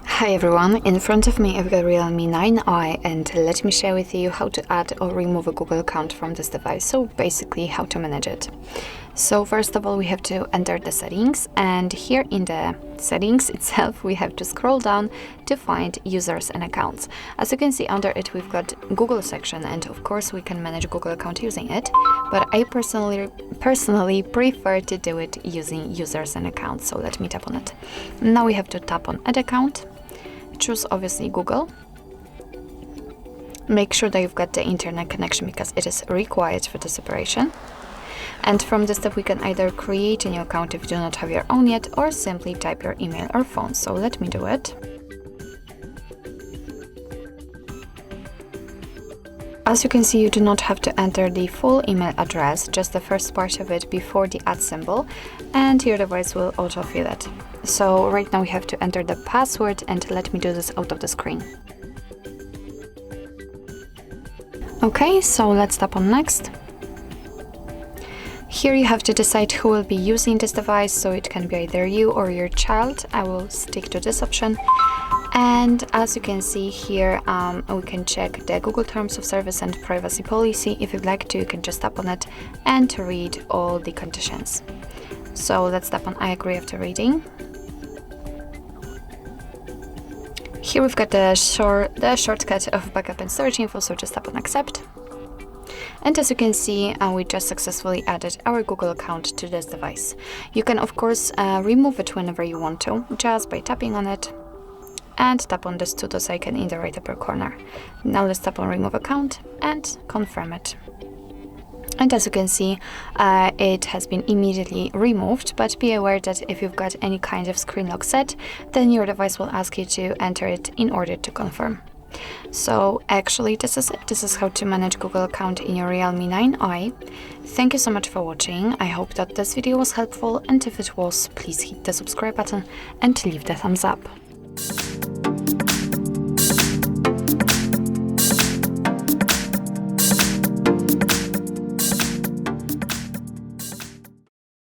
Hi everyone, in front of me I've got Realme 9i and let me share with you how to add or remove a Google account from this device, so basically how to manage it. So first of all we have to enter the settings, and here in the settings itself we have to scroll down to find users and accounts. As you can see under it we've got Google section, and of course we can manage Google account using it, but I personally prefer to do it using users and accounts, so let me tap on it. Now we have to tap on add account. Choose obviously Google. Make sure that you've got the internet connection because it is required for this operation. And from this step we can either create a new account if you do not have your own yet, or simply type your email or phone. So let me do it. As you can see, you do not have to enter the full email address, just the first part of it before the @ symbol, and your device will autofill it. So right now we have to enter the password, and let me do this out of the screen. Okay, so let's tap on next. Here you have to decide who will be using this device, so it can be either you or your child. I will stick to this option. And as you can see here, we can check the Google Terms of Service and Privacy Policy. If you'd like to, you can just tap on it and read all the conditions. So let's tap on I agree after reading. Here we've got the shortcut of backup and storage info, so just tap on accept. And as you can see, we just successfully added our Google account to this device. You can of course remove it whenever you want to, just by tapping on it, and tap on this to-dos icon in the right upper corner. Now let's tap on remove account and confirm it. And as you can see, it has been immediately removed, but be aware that if you've got any kind of screen lock set, then your device will ask you to enter it in order to confirm. So actually this is it. This is how to manage Google account in your Realme 9i. Thank you so much for watching. I hope that this video was helpful, and if it was, please hit the subscribe button and leave the thumbs up.